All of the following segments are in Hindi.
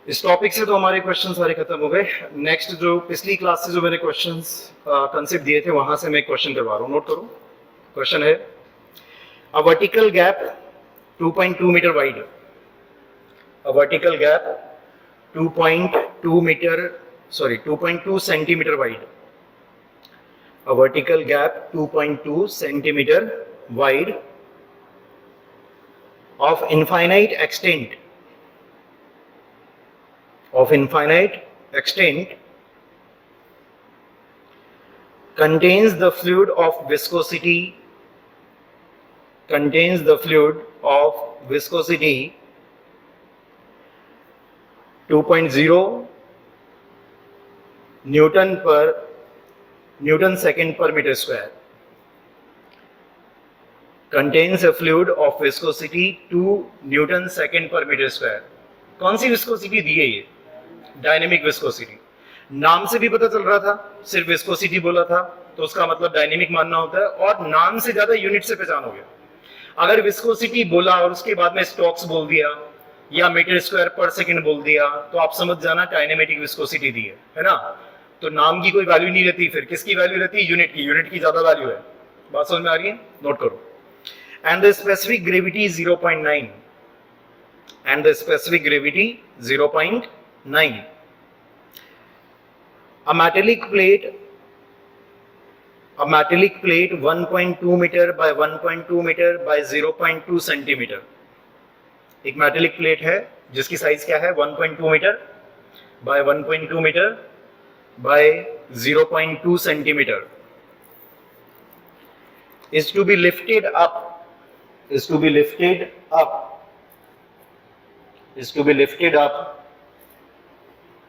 इस टॉपिक से तो हमारे क्वेश्चन सारे खत्म हो गए। नेक्स्ट जो पिछली क्लास से जो मैंने क्वेश्चंस कंसेप्ट दिए थे वहां से मैं एक क्वेश्चन करवा रहा हूँ, नोट करो। क्वेश्चन है a vertical gap 2.2 metre wide, a vertical gap 2.2 centimetre wide, a vertical gap 2.2 centimeter wide of infinite extent contains the fluid of viscosity 2.0 Newton second per meter square. Contains a fluid of viscosity 2 Newton second per meter square. कौन सी विस्कोसिटी दी है ये? Dynamic viscosity. नाम से भी पता चल रहा था, सिर्फ विस्कोसिटी बोला था तो उसका मतलब डायनेमिक मानना होता है, और नाम से ज्यादा यूनिट से पहचान हो गया। अगर विस्कोसिटी बोला और उसके बाद में स्टोक्स बोल दिया या मीटर स्क्वायर पर सेकंड बोल दिया तो आप समझ जाना काइनेमेटिक विस्कोसिटी दी है ना। तो नाम की कोई वैल्यू नहीं रहती, फिर किसकी वैल्यू रहती है? यूनिट की। यूनिट की ज्यादा वैल्यू है। बात समझ में आ रही है? नोट करो। And the specific gravity 0.9 and the specific gravity 0.9. A metallic plate 1.2 meter by 1.2 meter by 0.2 centimeter. एक मेटेलिक प्लेट है जिसकी साइज क्या है? 1.2 metre by 1.2 metre by 0.2 centimeter is to be lifted up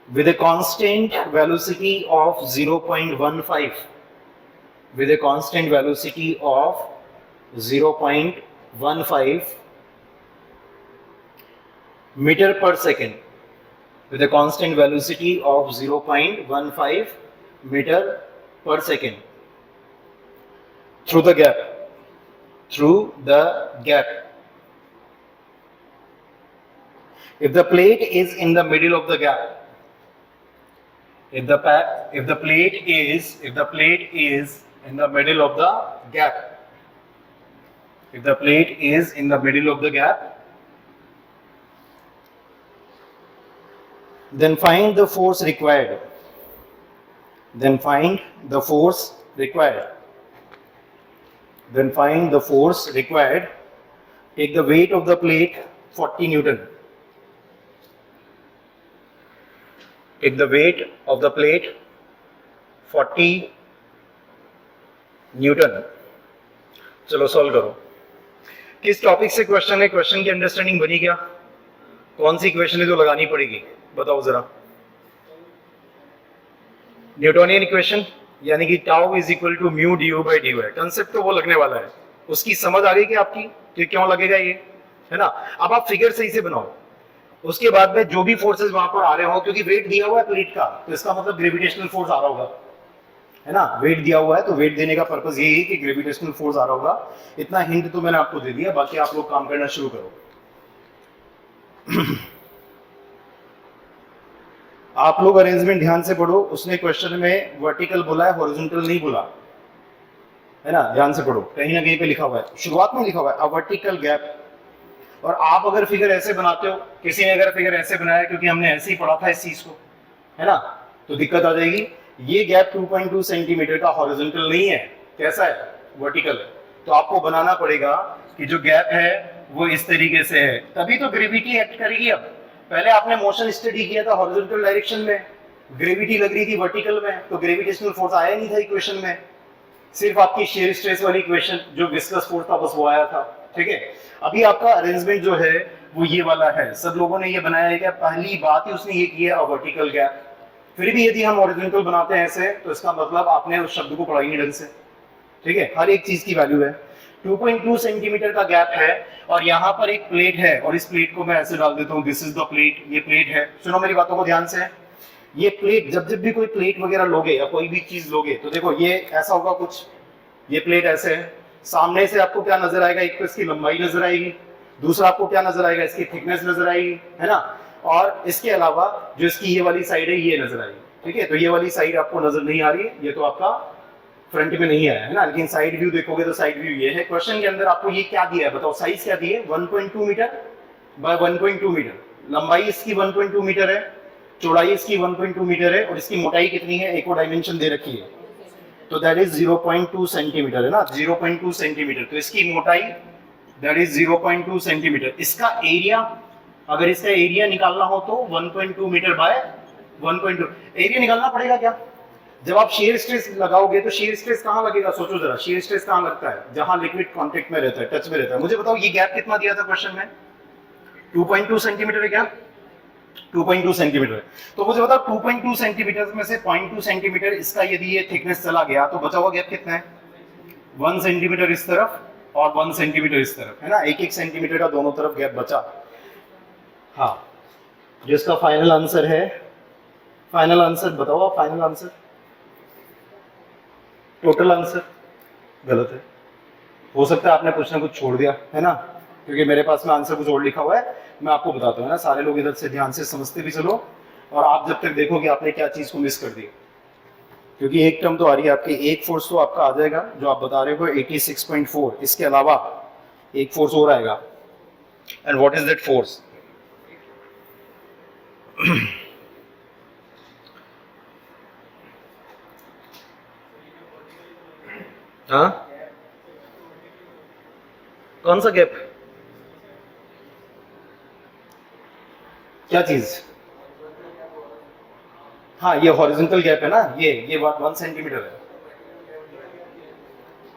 with a constant velocity of 0.15 meter per second, with a constant velocity of 0.15 meter per second through the gap. If the plate is in the middle of the gap, if the plate is in the middle of the gap, then find the force required. Take the weight of the plate 40 Newton. Take the weight of the plate 40 Newton. चलो सॉल्व करो। किस टॉपिक से क्वेश्चन है? क्वेश्चन की अंडरस्टैंडिंग बनी क्या? कौन सी इक्वेशन है जो लगानी पड़ेगी? बताओ जरा। न्यूटोनियन इक्वेशन, यानी कि tau is equal to mu D U by D Y. Concept तो वो लगने वाला है, उसकी समझ आ गई कि आपकी तो क्यों लगेगा ये, है ना। अब आप फिगर सही से बनाओ, उसके बाद में जो भी फोर्सेस वहां पर आ रहे हो, क्योंकि वेट दिया हुआ है प्लेट का तो इसका मतलब ग्रेविटेशनल फोर्स आ रहा होगा, है ना। वेट दिया हुआ है तो वेट देने का पर्पस यही है कि ग्रेविटेशनल फोर्स आ रहा होगा। इतना हिंट तो मैंने आपको दे दिया, बाकी आप लोग काम करना शुरू करो। आप लोग अरेंजमेंट ध्यान से पढ़ो। उसने क्वेश्चन में वर्टिकल बोला है, हॉरिजॉन्टल नहीं बोला, है ना। ध्यान से पढ़ो, कहीं ना कहीं पे लिखा हुआ है, शुरुआत में लिखा हुआ है अ वर्टिकल गैप। और आप अगर फिगर ऐसे बनाते हो, किसी ने अगर फिगर ऐसे बनाया क्योंकि हमने ऐसे ही पढ़ा था इस चीज को, है ना, तो दिक्कत आ जाएगी। ये गैप 2.2 सेंटीमीटर का हॉरिजॉन्टल नहीं है, कैसा है? वर्टिकल है। तो आपको बनाना पड़ेगा कि जो गैप है वो इस तरीके से है, तभी तो ग्रेविटी एक्ट करेगी। अब पहले आपने मोशन स्टडी किया था हॉरिजॉन्टल डायरेक्शन में, ग्रेविटी लग रही थी वर्टिकल में, तो ग्रेविटेशनल फोर्स आया नहीं था इक्वेशन में, सिर्फ आपकी शेयर स्ट्रेस वाली इक्वेशन जो विस्कस फोर्स था बस वो आया था। ठीक है, अभी आपका अरेंजमेंट जो है वो ये वाला है। सब लोगों ने ये बनाया है कि पहली बात ही उसने ये की है वर्टिकल गैप। फिर भी यदि हम हॉरिजॉन्टल बनाते हैं ऐसे तो इसका मतलब आपने उस शब्द को पढ़ा ही नहीं ढंग से। ठीक है, हर एक चीज की वैल्यू है। 2.2 सेंटीमीटर का गैप है और यहाँ पर एक प्लेट है, और इस प्लेट को मैं ऐसे डाल देता हूँ, दिस इज द प्लेट, ये प्लेट है। सुनो मेरी बातों को ध्यान से। ये प्लेट, जब भी कोई प्लेट वगैरह लोगे या कोई भी चीज लोगे तो देखो ये ऐसा होगा कुछ, ये प्लेट ऐसे है, सामने से आपको क्या नजर आएगा? एक तो इसकी लंबाई नजर आएगी, दूसरा आपको क्या नजर आएगा? इसकी थिकनेस नजर आएगी, है ना। और इसके अलावा जो इसकी ये वाली साइड है ये नजर आई, ठीक है। तो ये वाली साइड आपको नजर नहीं आ रही है, ये तो आपका फ्रंट में नहीं आया है ना, लेकिन साइड व्यू देखोगे तो साइड व्यू ये है। क्वेश्चन के अंदर आपको ये क्या दिया है बताओ, साइज क्या दी है, 1.2 मीटर बाय 1.2 मीटर, लंबाई इसकी 1.2 मीटर है, चौड़ाई इसकी 1.2 मीटर है, और इसकी मोटाई कितनी है, एक और डायमेंशन दे रखी है, तो दैट इज 0.2 सेंटीमीटर है ना, 0.2 सेंटीमीटर। तो इसकी मोटाई दैट इज 0.2 सेंटीमीटर। इसका एरिया, अगर इसका एरिया निकालना हो तो 1.2 मीटर बाय 1.2, एरिया निकालना पड़ेगा क्या। जब आप शेयर स्ट्रेस लगाओगे तो शेयर स्ट्रेस कहां लगेगा, सोचो जरा, शेयर स्ट्रेस कहां लगता है, जहां लिक्विड कांटेक्ट में रहता है, टच में रहता है। मुझे बताओ ये गैप कितना दिया था क्वेश्चन में, 2.2 सेंटीमीटर है क्या, 2.2 सेंटीमीटर। तो मुझे बताओ 2.2 सेंटीमीटर में से 0.2 सेंटीमीटर इसका यदि ये थिकनेस चला गया तो बचा हुआ गैप कितना है, 1 सेंटीमीटर इस तरफ और 1 सेंटीमीटर इस तरफ, है ना, 1-1 सेंटीमीटर का दोनों तरफ गैप बचा। हाँ, जो इसका फाइनल आंसर है, फाइनल आंसर बताओ आप, फाइनल आंसर, टोटल आंसर गलत है। हो सकता है आपने कुछ ना कुछ छोड़ दिया है ना, क्योंकि मेरे पास में आंसर कुछ और लिखा हुआ है, मैं आपको बताता हूँ ना, सारे लोग इधर से ध्यान से समझते भी चलो, और आप जब तक देखोगे आपने क्या चीज को मिस कर दी, क्योंकि एक टर्म तो आ रही है आपकी, एक फोर्स तो आपका आ जाएगा जो आप बता रहे हो 86.4, इसके अलावा एक फोर्स और आएगा, and what is that force, हाँ कौन सा गैप, क्या चीज, हाँ ये हॉरिजॉन्टल गैप है ना, ये 1 सेंटीमीटर है।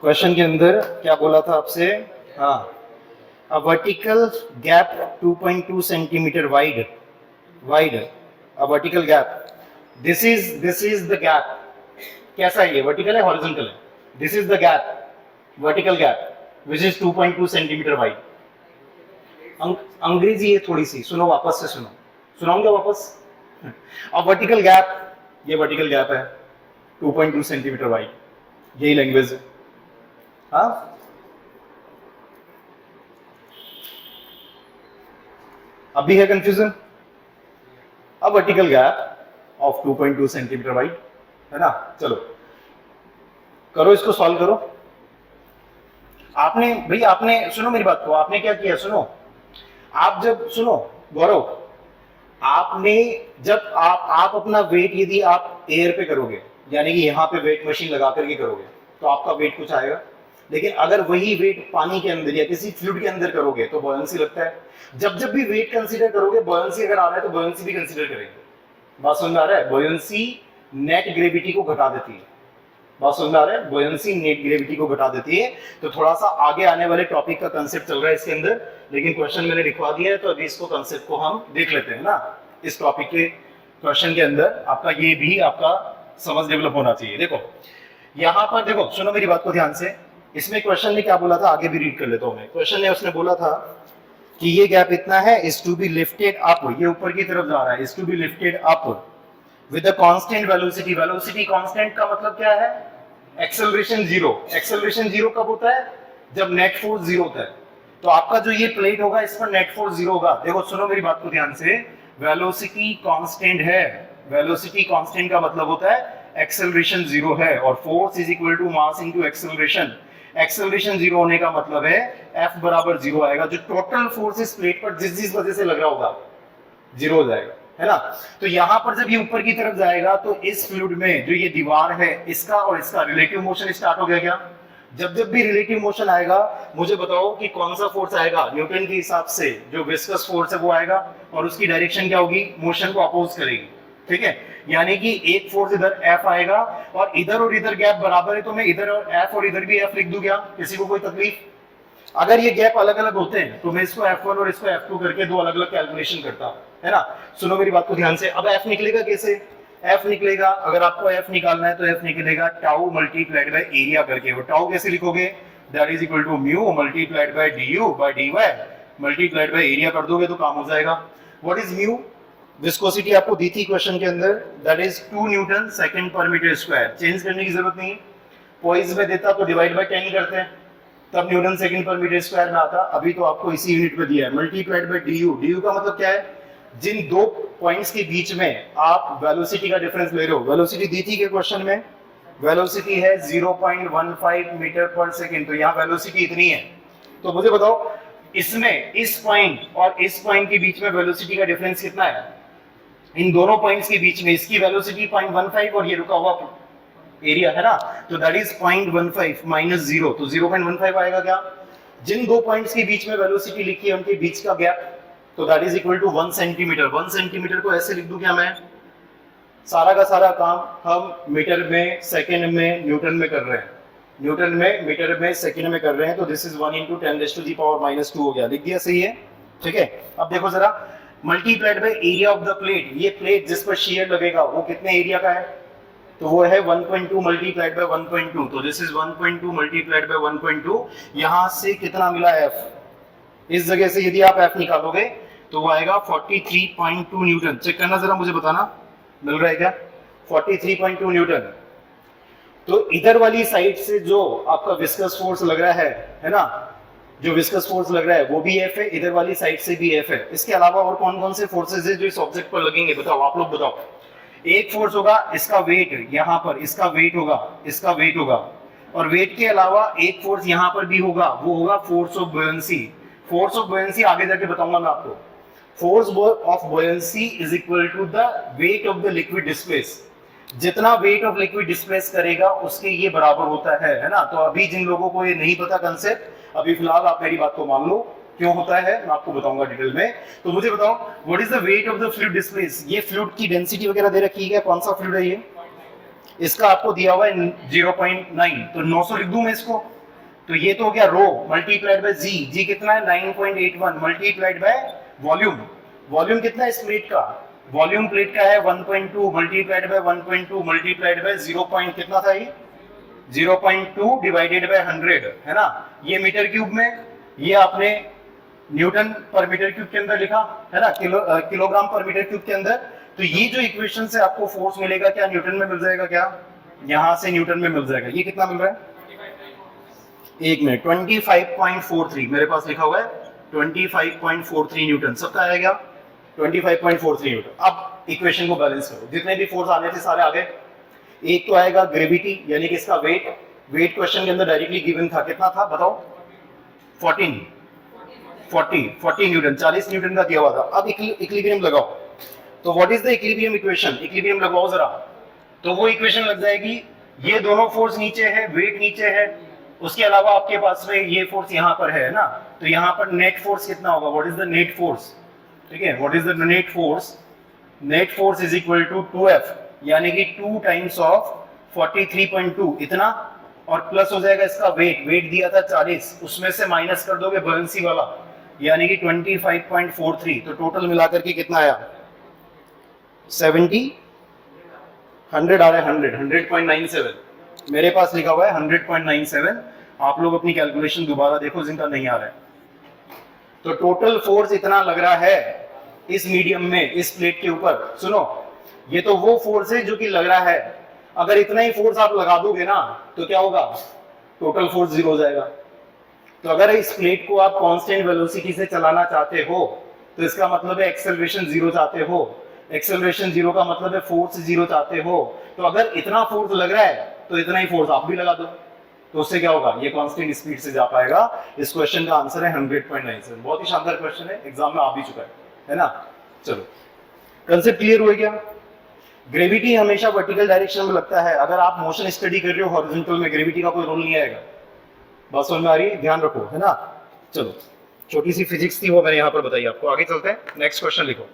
क्वेश्चन के अंदर क्या बोला था आपसे, हाँ, अ vertical gap 2.2 centimetre wide, a vertical gap, this is the gap, कैसा है ये, वर्टिकल है हॉरिजॉन्टल है, this is the gap, vertical gap which is 2.2 centimetre wide. अंग्रेजी है थोड़ी सी, सुनो वापस से सुनो, सुनाऊंगा वापस। अब वर्टिकल गैप, ये वर्टिकल गैप है 2.2 सेंटीमीटर वाइड, यही लैंग्वेज है। हाँ अभी है कंफ्यूजन, अब vertical gap of 2.2 centimetre wide, है ना। चलो करो इसको, सॉल्व करो। आपने भाई, आपने सुनो मेरी बात को, आपने क्या किया सुनो, आप जब सुनो गौरव, आपने जब आप अपना वेट यदि आप एयर पे करोगे, यानी कि यहाँ पे वेट मशीन लगा करके करोगे तो आपका वेट कुछ आएगा, लेकिन अगर वही वेट पानी के अंदर या किसी फ्लूइड के अंदर करोगे तो बॉयंसी लगता है। जब जब भी वेट कंसीडर करोगे, बॉयंसी अगर आ रहा है तो बॉयंसी भी कंसीडर करेंगे। बात समझ में आ रहा है, बॉयंसी नेट ग्रेविटी को घटा देती है, बात समझ में आ रहा है, बॉयंसी नेट ग्रेविटी को घटा देती है। तो थोड़ा सा आगे आने वाले टॉपिक का कंसेप्ट चल रहा है इसके अंदर, लेकिन क्वेश्चन मैंने लिखवा दिया है तो अभी इसको कंसेप्ट को हम देख लेते हैं ना। इस टॉपिक के क्वेश्चन के अंदर आपका ये भी आपका समझ डेवलप होना चाहिए। देखो यहाँ पर देखो, सुनो मेरी बात को ध्यान से, इसमें क्वेश्चन ने क्या बोला था, आगे भी रीड कर लेता हूं मैं। क्वेश्चन ने उसने बोला था कि ये गैप इतना है, is to be lifted up, ये ऊपर की तरफ जा रहा है, is to be lifted up with a constant velocity. Velocity constant का मतलब क्या है, एक्सेलरेशन जीरो। एक्सेलरेशन जीरो कब होता है, जब नेट फोर्स जीरो होता है। तो आपका जो ये प्लेट होगा इस पर नेट फोर्स जीरो होगा। देखो सुनो मेरी बात को ध्यान से, वेलोसिटी कांस्टेंट है, वेलोसिटी कांस्टेंट का मतलब होता है एक्सेलरेशन जीरो है, और force is equal to mass into acceleration. Acceleration zero होने का मतलब है F बराबर जीरो आएगा, जो टोटल फोर्स इस प्लेट पर जिस वजह से लग रहा होगा जीरो हो जाएगा, है ना। तो यहां पर जब ये ऊपर की तरफ जाएगा तो इस फ्लूइड में जो ये दीवार है इसका और इसका रिलेटिव मोशन स्टार्ट हो गया क्या। जब जब भी रिलेटिव मोशन आएगा मुझे बताओ कि कौन सा फोर्स आएगा, न्यूटन के हिसाब से जो विस्कस फोर्स है वो आएगा, और उसकी डायरेक्शन क्या होगी, मोशन को अपोज करेगी, ठीक है। यानी कि एक फोर्स इधर F आएगा और इधर गैप बराबर है, तो मैं इधर और F और इधर भी F लिख दूं क्या, किसी को कोई तकलीफ। अगर ये गैप अलग अलग होते हैं तो मैं इसको F1 और इसको F2 करके दो अलग अलग कैलकुलेशन करता, है ना। सुनो मेरी बात को ध्यान से, अब F निकलेगा कैसे, F निकलेगा, अगर आपको F निकालना है तो F निकलेगा टाउ मल्टीप्लाइड बाय एरिया करके। वो टाउ कैसे लिखोगे, that is equal to mu multiplied by du by dy multiplied by area कर दोगे तो काम हो जाएगा। व्हाट इज म्यू, विस्कोसिटी आपको दी थी क्वेश्चन के अंदर, दैट इज 2 न्यूटन सेकंड पर मीटर स्क्वायर। चेंज करने की जरूरत नहीं है, पॉइज में देता तो डिवाइड बाय 10 करते हैं, तब न्यूटन सेकंड पर मीटर स्क्वायर में आता। अभी तो आपको इसी यूनिट में दिया है, मल्टीप्लाइड बाय du। du का मतलब क्या है, जिन दो पॉइंट्स के बीच में आप वेलोसिटी का डिफरेंस ले रहे हो, वेलोसिटी दी थी के क्वेश्चन में, वेलोसिटी है 0.15 मीटर पर सेकेंड, तो यहाँ वेलोसिटी इतनी है। तो मुझे बताओ इसमें इस पॉइंट और इस पॉइंट के बीच में वेलोसिटी का डिफरेंस कितना है? इन दोनों पॉइंट्स के बीच में इसकी वेलोसिटी 0.15 और ये रुका हुआ एरिया है ना, तो दैट इज 0.15 माइनस 0, तो 0.15 आएगा क्या? जिन दो पॉइंट्स के बीच में वेलोसिटी लिखी है उनके बीच का गैप, तो that is equal to 1 centimetre. 1 centimetre को ऐसे लिख दूं क्या मैं? सारा का सारा काम हम मीटर में, सेकंड में, न्यूटन में कर रहे हैं, न्यूटन में, मीटर में, सेकंड में कर रहे हैं, तो दिस इज 1 × 10⁻⁻² हो गया। लिख दिया, सही है, ठीक है। अब देखो जरा, multiplied by area of the plate, ये प्लेट जिस पर शियर लगेगा वो कितने एरिया का है? तो वो है 1.2 मल्टीप्लाइड बाय 1.2, तो दिस इज 1.2 मल्टीप्लाइड बाय 1.2। यहां से कितना मिला f? इस जगह से यदि आप f निकालोगे तो वो आएगा 43.2 न्यूटन। चेक करना जरा, मुझे बताना मिल रहा है क्या? 43.2 न्यूटन। तो इधर वाली साइड से जो आपका विस्कस फोर्स लग रहा है ना, जो विस्कस फोर्स लग रहा है वो भी F है, इधर वाली साइड से भी F है। इसके अलावा और कौन कौन से फोर्सेस है जो इस ऑब्जेक्ट पर लगेंगे? बताओ, आप लोग बताओ। एक फोर्स होगा इसका वेट, यहाँ पर इसका वेट होगा, इसका वेट होगा, और वेट के अलावा एक फोर्स यहाँ पर भी होगा, वो होगा force of buoyancy. Force of buoyancy आगे जाके बताऊंगा मैं आपको। Force of buoyancy is equal to the weight of the liquid displace. जितना वेट ऑफ लिक्विड डिस्प्लेस करेगा उसके ये बराबर होता है ना। तो अभी जिन लोगों को ये नहीं पता कंसेप्ट, अभी फिलहाल आप मेरी बात को मान लो, क्यों होता है मैं आपको बताऊंगा डिटेल में। तो मुझे बताओ, what is the weight of the fluid displace? ये फ्लूइड की डेंसिटी वगैरह दे रखी है, कौन सा फ्लूइड है ये? इसका आपको दिया हुआ है 0.9, तो 900 लिख दूं मैं इसको। तो ये तो हो गया रो मल्टीप्लाइड बाय जी, जी कितना है 9.81 मल्टीप्लाइड बाय वॉल्यूम, वॉल्यूम कितना है इस प्लेट का? वॉल्यूम प्लेट का है 1.2 मल्टीप्लाइड बाय 1.2 मल्टीप्लाइड बाय 0. कितना था ये? 0.2 डिवाइडेड बाय 100 है ना। ये मीटर क्यूब में, ये आपने न्यूटन पर मीटर क्यूब के अंदर लिखा है ना, किलोग्राम पर मीटर क्यूब के अंदर। तो ये जो इक्वेशन से आपको फोर्स मिलेगा क्या न्यूटन में मिल जाएगा क्या? यहां से न्यूटन में मिल जाएगा। ये कितना मिल रहा है? एक मिनट, 25.43 मेरे पास लिखा हुआ है, 25.43 न्यूटन। सबका आएगा 25.43 न्यूटन। अब इक्वेशन को बैलेंस करो, जितने भी फोर्स आने थे सारे आ गए। एक तो आएगा ग्रेविटी, यानी कि इसका वेट, वेट क्वेश्चन के अंदर डायरेक्टली गिवन था, कितना था बताओ? 40 न्यूटन, 40 न्यूटन का दिया हुआ था। अब इक्विलिब्रियम लगाओ, तो what is the equilibrium equation? Equilibrium लगाओ जरा, तो वो इक्वेशन लग जाएगी, ये दोनों फोर्स नीचे है, वेट नीचे है, उसके अलावा आपके पास में ये फोर्स यहाँ पर है ना, तो यहाँ पर नेट फोर्स कितना होगा? What is the net force? ठीक है, what is the net force? Net force is equal to 2F, यानी कि 2 टाइम्स ऑफ 43.2 इतना, और प्लस हो जाएगा इसका वेट, वेट दिया था 40, उसमें से माइनस कर दोगे बुयंसी वाला, यानी कि 25.43। तो टोटल मिलाकर के कितना आया? 70, 100 आ रहा है, 100.97 मेरे पास लिखा हुआ है 100.97। आप लोग अपनी कैलकुलेशन दोबारा देखो जिनका नहीं आ रहा है। तो टोटल फोर्स इतना लग रहा है इस मीडियम में, इस प्लेट के ऊपर। सुनो, ये तो वो फोर्स है जो कि लग रहा है, अगर इतना ही फोर्स आप लगा दोगे ना तो क्या होगा? टोटल फोर्स 0 हो जाएगा। तो अगर इस प्लेट को आप कांस्टेंट वेलोसिटी से चलाना चाहते हो तो इसका मतलब है एक्सेलरेशन 0 चाहते हो, एक्सेलरेशन 0 का मतलब है फोर्स 0 चाहते हो। तो अगर इतना फोर्स लग रहा है तो इतना ही फोर्स आप भी लगा दो, तो उससे क्या होगा? ये कांस्टेंट स्पीड से जा पाएगा। इस क्वेश्चन का आंसर है 100.97। बहुत ही शानदार क्वेश्चन है, एग्जाम में आ भी चुका है ना। चलो, कंसेप्ट क्लियर हुआ क्या? ग्रेविटी हमेशा वर्टिकल डायरेक्शन में लगता है। अगर आप मोशन स्टडी कर रहे हो हॉरिजॉन्टल में, ग्रेविटी का कोई रोल नहीं आएगा। बात समझ में आ रही है? ध्यान रखो, है ना। चलो, छोटी सी फिजिक्स थी वो मैंने यहाँ पर बताई आपको। आगे चलते हैं, नेक्स्ट क्वेश्चन लिखो।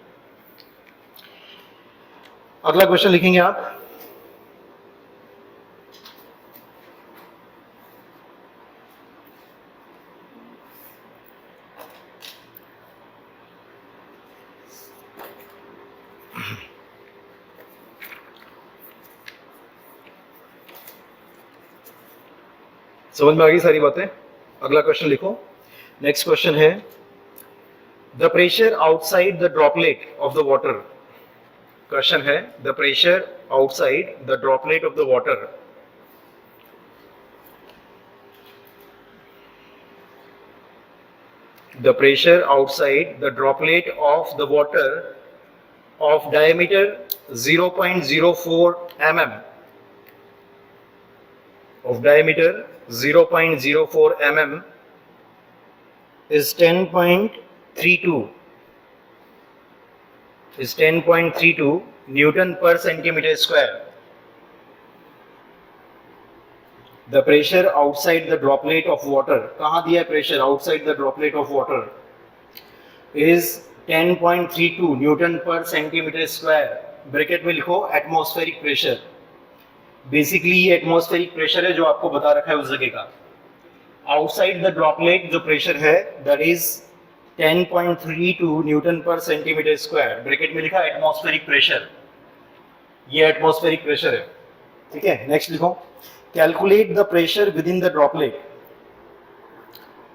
अगला क्वेश्चन लिखेंगे आप, समझ में आ गई सारी बातें? अगला क्वेश्चन लिखो। नेक्स्ट क्वेश्चन है, the pressure outside the droplet of the water. Question है, the pressure outside the droplet of the water the pressure outside the droplet of the water of diameter 0.04 mm, of diameter 0.04 mm is 10.32 Newton per centimeter square. The pressure outside the droplet of water, कहाँ दिया है pressure outside the droplet of water, is 10.32 Newton per centimeter square. Bracket में लिखो एटमॉस्फेरिक प्रेशर. बेसिकली ये एटमॉस्फेरिक प्रेशर है जो आपको बता रखा है उस जगह का. आउटसाइड द ड्रॉपलेट जो प्रेशर है दैट इज 10.32 न्यूटन पर सेंटीमीटर स्क्वायर. ब्रैकेट में लिखा एटमॉस्फेरिक प्रेशर. ये एटमॉस्फेरिक प्रेशर है. ठीक है, नेक्स्ट लिखो. Calculate the pressure within the droplet.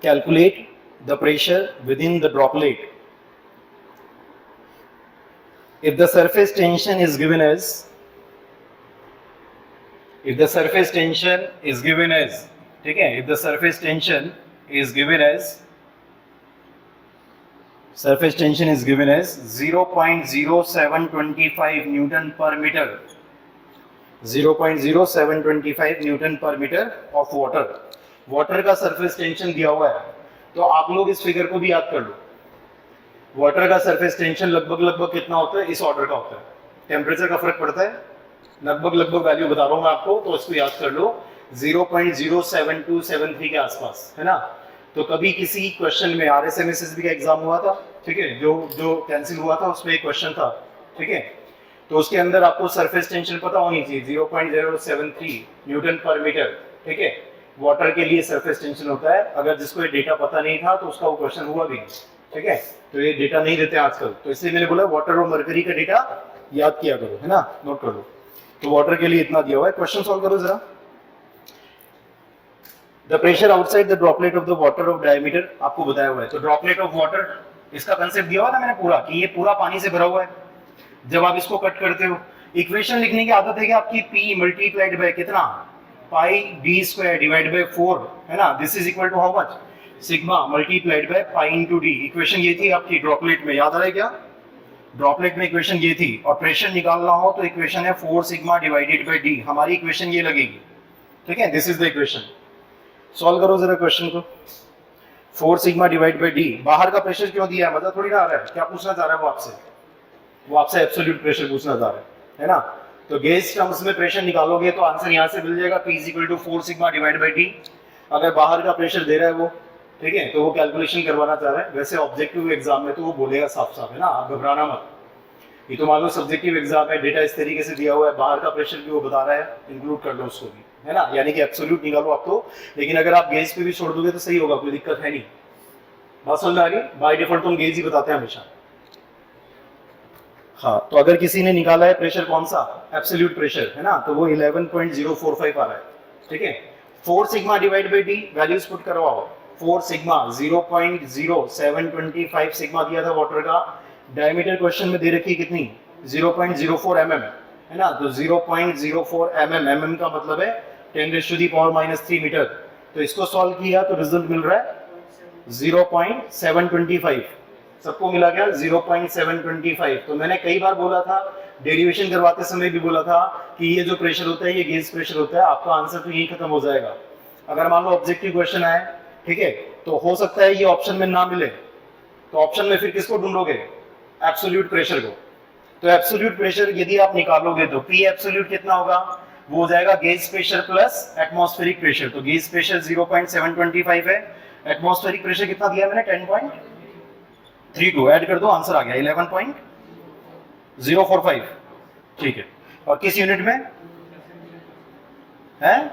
Calculate the pressure within the droplet. If the surface tension is given as, if the surface tension is given as, ठीक है, if the surface tension is given as, surface tension is given as 0.0725 Newton per meter. 0.0725 newton per metre of water. Water का सरफेस टेंशन दिया हुआ है तो आप लोग इस फिगर को भी याद कर लो. वाटर का सरफेस टेंशन लगभग कितना होता है, इस ऑर्डर का होता है. टेम्परेचर का फर्क पड़ता है, लगभग वैल्यू बता रहा हूं मैं आपको, तो इसको याद कर लो. 0.07273 के आसपास है ना. तो कभी किसी क्वेश्चन में RSMSSB का एग्जाम हुआ था, ठीक है, जो कैंसिल हुआ था उसमें एक क्वेश्चन था, ठीक है, तो उसके अंदर आपको सरफेस टेंशन पता होनी चाहिए 0.073 न्यूटन पर मीटर. ठीक है, वाटर के लिए सरफेस टेंशन होता है. अगर जिसको ये डेटा पता नहीं था तो उसका वो क्वेश्चन हुआ भी नहीं. ठीक है, तो ये डेटा नहीं देते आजकल, तो इसलिए मैंने बोला वाटर और मरकरी का डेटा याद किया करो, है ना, नोट कर लो. तो वाटर के लिए इतना दिया हुआ है. क्वेश्चन सॉल्व करो जरा. The pressure outside the droplet of the water of diameter आपको बताया हुआ है. तो ड्रॉपलेट ऑफ वाटर, इसका कंसेप्ट दिया हुआ था मैंने पूरा, कि ये पूरा पानी से भरा हुआ है. जब आप इसको कट करते हो, इक्वेशन लिखने की आदत है कि आपकी P मल्टीप्लाइड बाय कितना, pi d square divide by 4, है ना. This is equal to how much, sigma multiplied by pi into d. Equation ये थी आपकी ड्रॉपलेट में, याद आ रहा है क्या? ड्रॉपलेट में इक्वेशन ये थी. और प्रेशर निकालना हो तो इक्वेशन है 4 सिग्मा डिवाइडेड बाय d. हमारी इक्वेशन ये लगेगी. ठीक है, this is the equation. Solve करो जरा क्वेश्चन को. 4 सिग्मा डिवाइड बाय d. बाहर का प्रेशर क्यों दिया है, मजा थोड़ी ना आ रहा है. क्या पूछना चाह रहा है वो आपसे? वो आपसे एब्सोल्यूट प्रेशर पूछना चाह रहा है ना. तो गेज टर्म्स में प्रेशर निकालोगे तो आंसर यहाँ से मिल जाएगा, P equal to 4 sigma divide by d. अगर बाहर का प्रेशर दे रहा है वो, ठीक है, तो वो कैलकुलेशन करवाना चाह रहा है. वैसे ऑब्जेक्टिव एग्जाम में तो वो बोलेगा साफ साफ, है ना, आप घबराना मत. ये तो मान लो सब्जेक्टिव एग्जाम है, डेटा इस तरीके से दिया हुआ है, बाहर का प्रेशर भी वो बता रहा है, इंक्लूड कर लो उसको भी, है ना. यानी कि एब्सोल्यूट निकालो आप तो, लेकिन अगर आप गेज पे भी छोड़ दोगे तो सही होगा, कोई दिक्कत है नहीं. बात समझ में आ रही? बाय डिफॉल्ट तुम गेज ही बताते हैं हमेशा. हाँ, तो अगर किसी ने निकाला है प्रेशर कौन सा, एब्सोल्यूट प्रेशर, है ना, तो वो 11.045 आ रहा है. ठीक है, 4 sigma divide by d, values put करवाओ. 4 सिग्मा 0.0725 सिग्मा दिया था वाटर का. डायमीटर क्वेश्चन में दे रखी है कितनी, 0.04 mm, है ना. तो 0.04 mm का मतलब है 10⁻³ मीटर. तो इसको सॉल्व किया तो रिजल्ट मिल रहा है 0.725. सबको मिला क्या, 0.725. तो मैंने कई बार बोला था, डेरिवेशन करवाते समय भी बोला था कि ये जो प्रेशर होता है ये गेज प्रेशर होता है. आपका आंसर तो यही खत्म हो जाएगा. अगर मान लो ऑब्जेक्टिव क्वेश्चन आए, ठीक है, तो हो सकता है ये ऑप्शन में ना मिले, तो ऑप्शन में फिर किसको ढूंढोगे, एब्सोल्यूट प्रेशर को. तो एब्सोल्यूट प्रेशर यदि आप निकालोगे तो P एब्सोल्यूट कितना होगा, वो हो जाएगा gauge pressure plus atmospheric pressure. तो गेज प्रेशर 0.725 है, एटमॉस्फेरिक प्रेशर कितना दिया मैंने, 10.32. ऐड कर दो, आंसर आ गया 11.045. ठीक है, और किस यूनिट में है,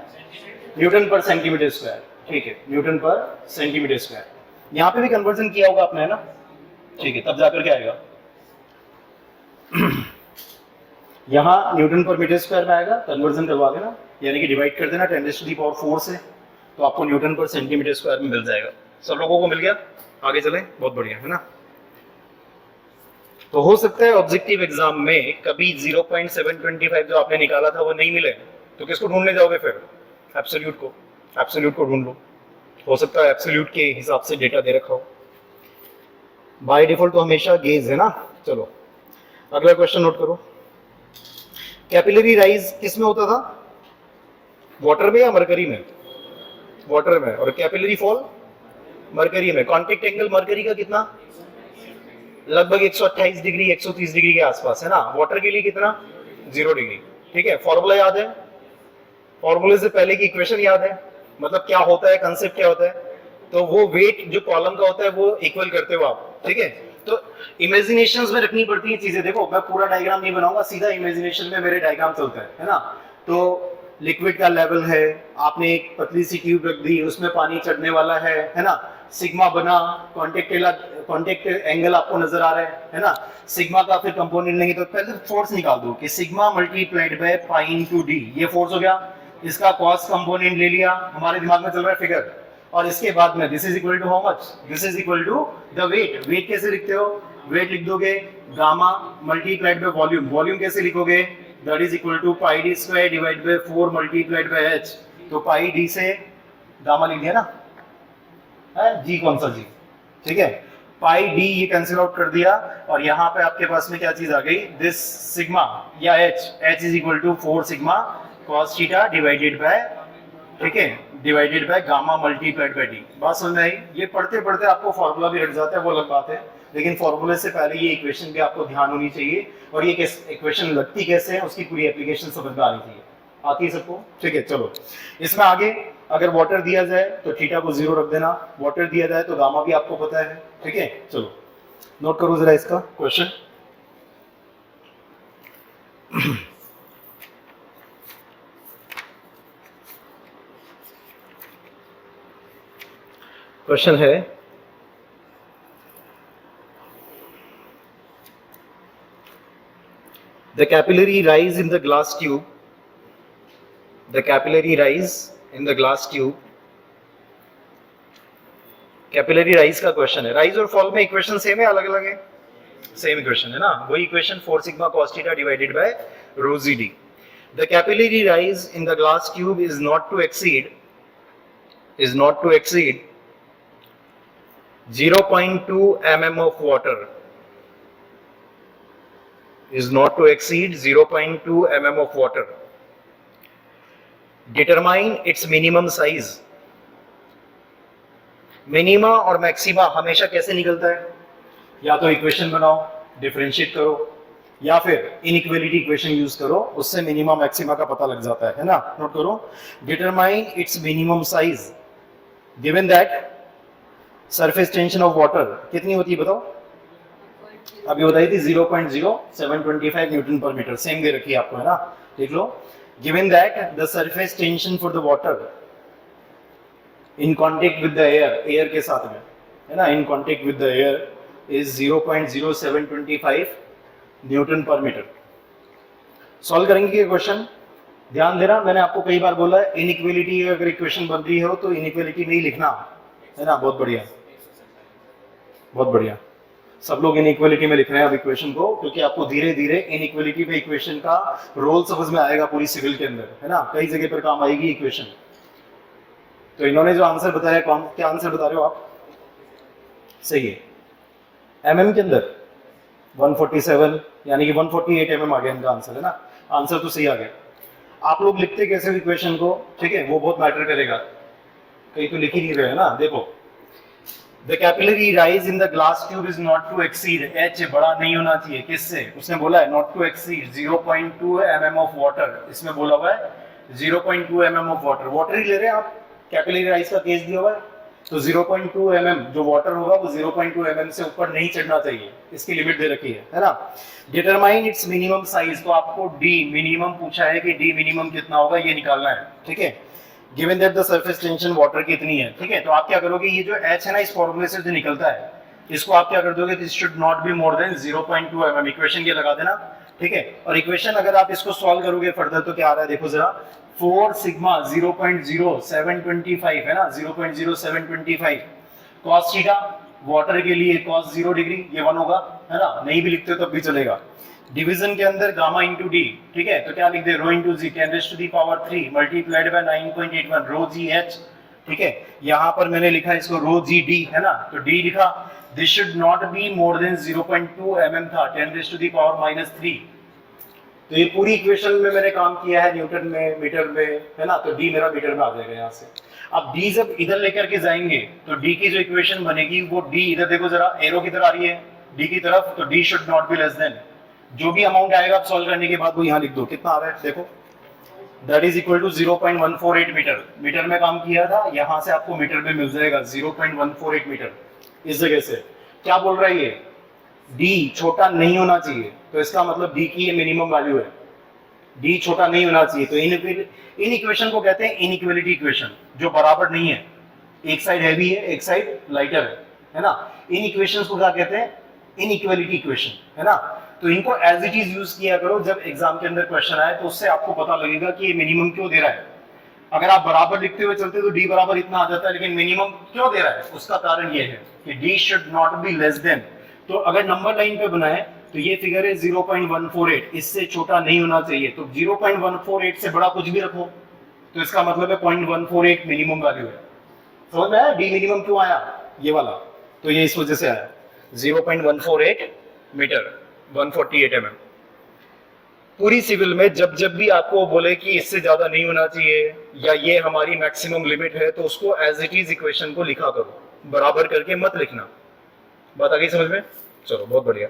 न्यूटन पर सेंटीमीटर स्क्वायर. ठीक है, न्यूटन पर सेंटीमीटर स्क्वायर. यहाँ पे भी कन्वर्जन किया होगा आपने, है ना. ठीक है, तब जाकर के आएगा. यहाँ न्यूटन पर मीटर स्क्वायर में आएगा, कन्वर्जन करवा देना, यानी कि डिवाइड कर देना 10⁻⁴ से, तो आपको न्यूटन पर सेंटीमीटर स्क्वायर में मिल जाएगा. सब लोगों को मिल गया, आगे चले, बहुत बढ़िया, है ना. तो हो सकता है ऑब्जेक्टिव एग्जाम में कभी 0.725 जो आपने निकाला था वो नहीं मिले, तो किसको ढूंढने जाओगे फिर, एब्सोल्यूट को. एब्सोल्यूट को ढूंढ लो. हो सकता है एब्सोल्यूट के हिसाब से डेटा दे रखा हो. बाय डिफॉल्ट तो हमेशा गेज है ना. चलो अगला क्वेश्चन नोट करो, कैपिलरी राइज किस में होता था, वाटर में या मरकरी में, वाटर में, और कैपिलरी फॉल मरकरी में। कॉन्टेक्ट एंगल मरकरी का कितना, लगभग 128 डिग्री 130 डिग्री के आसपास है ना, वाटर के लिए कितना 0 डिग्री। ठीक है, फॉर्मूला याद है, फॉर्मूले से पहले की इक्वेशन याद है, मतलब क्या होता है, कंसेप्ट क्या होता है, तो वो वेट जो कॉलम का होता है वो इक्वल करते हो आप। ठीक है, तो इमेजिनेशंस में रखनी पड़ती है चीजें। देखो मैं पूरा डायग्राम नहीं बनाऊंगा, सीधा इमेजिनेशन में मेरे डायग्राम चलता है ना। तो लिक्विड का लेवल है, आपने एक पतली सी ट्यूब रख दी, उसमें पानी चढ़ने वाला है ना, सिग्मा बना, कॉन्टेक्ट एंगल आपको नजर आ रहा है ना। सिग्मा का फिर कंपोनेंट लेंगे तो पहले फोर्स निकाल दो कि sigma multiplied by pi into D, ये फोर्स हो गया। इसका कॉस कंपोनेंट ले लिया, हमारे दिमाग में चल रहा है फिगर, और इसके बाद में this is equal to how much, this is equal to the weight. Weight कैसे लिखते हो, वेट लिख दोगे gamma multiplied by volume, volume कैसे लिखोगे, that is equal to pi D square divide by 4 multiplied by H. तो पाई डी से गामा लिख दिया ना, है जी, कौन सा जी, ठीक है, पाई डी ये कैंसिल आउट कर दिया, और यहाँ पे आपके पास में क्या चीज आ गई, दिस सिग्मा या H, H is equal to 4 sigma cos theta divided by, ठीक है, divided by gamma multiplied by D. बात समझ में आई। ये पढ़ते पढ़ते आपको फॉर्मूला भी रट जाता है, वो अलग बात है, लेकिन फॉर्मूले से पहले ये इक्वेशन भी आपको ध्यान होनी चाहिए, और ये इक्वेशन लगती कैसे है उसकी पूरी एप्लीकेशन समझ में आनी चाहिए। आती है सबको, ठीक है। चलो इसमें आगे, अगर वाटर दिया जाए तो थीटा को 0 रख देना, वाटर दिया जाए तो गामा भी आपको पता है, ठीक है। चलो नोट करो जरा इसका क्वेश्चन। क्वेश्चन है, the capillary rise in the glass tube, the capillary rise in the glass tube, capillary rise का क्वेश्चन है। राइज और फॉल में इक्वेशन सेम है, अलग अलग है, सेम इक्वेशन है ना, वही equation 4 sigma cos theta divided bye rho z d। The capillary rise in the glass tube is not to exceed 0.2 mm of water, is not to exceed 0.2 mm of water. Determine its minimum size. Minima और मैक्सिमा हमेशा कैसे निकलता है, या तो इक्वेशन बनाओ, डिफरेंशिएट करो, या फिर इनइक्वालिटी इक्वेशन यूज करो, उससे मिनिमा मैक्सिमा का पता लग जाता है ना। नोट करो, determine its minimum size given that surface tension of water कितनी होती है बताओ, अभी बताई थी 0.0725 न्यूटन पर मीटर, सेम दे रखी है आपको, है ना, देख लो। Given that the surface tension for the water in contact with the air, air के साथ में, है ना, in contact with the air is 0.0725 newton per metre. Solve करेंगे ये क्वेश्चन, ध्यान देना, मैंने आपको कई बार बोला है इनइक्वालिटी अगर इक्वेशन बन रही हो तो इनइक्वालिटी में ही लिखना, है ना। बहुत बढ़िया, बहुत बढ़िया, सब लोग इनइक्वालिटी में लिख रहे हैं अब इक्वेशन को, क्योंकि आपको धीरे धीरे इनइक्वालिटी पे इक्वेशन का रोल समझ में आएगा पूरी सिविल के अंदर, है ना, कई जगह पर काम आएगी इक्वेशन। तो इन्होंने जो आंसर बताया, क्या आंसर बता रहे हो आप, सही है, एमएम के अंदर 147 यानी कि 148 mm आ गया इनका आंसर, है ना, आंसर तो सही आ गया। आप लोग लिखते कैसे हो इक्वेशन को, ठीक है, वो बहुत मैटर करेगा, कहीं तो लिख ही नहीं रहे, है ना। देखो, The capillary rise in the glass tube is not to exceed, H बड़ा नहीं होना चाहिए, किससे, उसने बोला है not to exceed 0.2 mm of water, इसमें बोला हुआ है 0.2 mm of water, वाटर ही ले रहे हैं आप, कैपिलरी राइज का केस दिया हुआ है, तो 0.2 mm जो वाटर होगा वो 0.2 mm से ऊपर नहीं चढ़ना चाहिए, इसकी लिमिट दे रखी है ना। डिटरमाइन इट्स मिनिमम साइज, तो आपको डी मिनिमम पूछा है कि डी मिनिमम कितना होगा ये निकालना है, ठीक है। Given that the surface tension water कितनी है, ठीक है, तो आप क्या करोगे, ये जो एच है ना, इस फॉर्मूले से जो निकलता है, इसको आप क्या कर दोगे, this should not be more than 0.2 mm, equation ये लगा देना, ठीक है। और इक्वेशन अगर आप इसको सॉल्व करोगे फर्दर तो क्या आ रहा है, देखो जरा, 4 सिग्मा 0.0725 है ना, 0.0725 cos थीटा, वाटर के लिए cos 0 डिग्री, ये 1 होगा, है ना, नहीं भी लिखते तब भी चलेगा। डिवीजन के अंदर गामा इंटू डी, ठीक है, तो क्या लिख दे, rho into g 10⁻³ multiplied by 9.81 rho g h, ठीक है। यहाँ पर मैंने लिखा इसको रो जी डी, है ना, तो डी लिखा, this should not be more than 0.2 mm था, 10⁻³ तो ये पूरी इक्वेशन में मैंने काम किया है न्यूटन में, मीटर में, है ना, तो डी मेरा मीटर में आ जाएगा यहाँ से। अब डी जब इधर लेकर के जाएंगे तो डी की जो इक्वेशन बनेगी वो डी, इधर देखो जरा एरो किधर आ रही है डी की तरफ, तो D should not be less than, जो भी अमाउंट आएगा आप सॉल्व करने के बाद वो यहाँ लिख दो, कितना आ रहा है देखो, that is equal to 0.148 metre. Metre में काम किया था, यहाँ से आपको मीटर में मिल जाएगा 0.148 मीटर। इस जगह से क्या बोल रहा है ये, डी छोटा नहीं होना चाहिए, तो इसका मतलब डी की ये मिनिमम वैल्यू है, डी छोटा नहीं होना चाहिए। तो इन इक्वेशन को कहते हैं इनइक्वालिटी इक्वेशन, जो बराबर नहीं है, एक साइड हैवी है एक साइड लाइटर है ना। इन इक्वेशंस को क्या कहते हैं, इनइक्वालिटी इक्वेशन, है ना। तो इनको एज इट इज यूज किया करो, जब एग्जाम के अंदर क्वेश्चन आए तो उससे आपको पता लगेगा कि ये मिनिमम क्यों दे रहा है। अगर आप बराबर लिखते हुए चलते तो डी बराबर इतना आ जाता है, लेकिन मिनिमम क्यों दे रहा है, उसका कारण ये है कि D should not be less than. तो अगर नंबर लाइन पे बनाए तो ये फिगर है 0.148, इससे छोटा नहीं होना चाहिए, तो 0.148 से बड़ा कुछ भी रखो तो इसका मतलब है 0.148 मिनिमम वैल्यू है। समझ में आया डी मिनिमम क्यों आया ये वाला, तो ये इस वजह से आया 0.148 मीटर 148 mm। पूरी सिविल में जब जब भी आपको बोले कि इससे ज्यादा नहीं होना चाहिए या ये हमारी मैक्सिमम लिमिट है, तो उसको एज इट इज इक्वेशन को लिखा करो, बराबर करके मत लिखना। बात आ गई समझ में, चलो बहुत बढ़िया।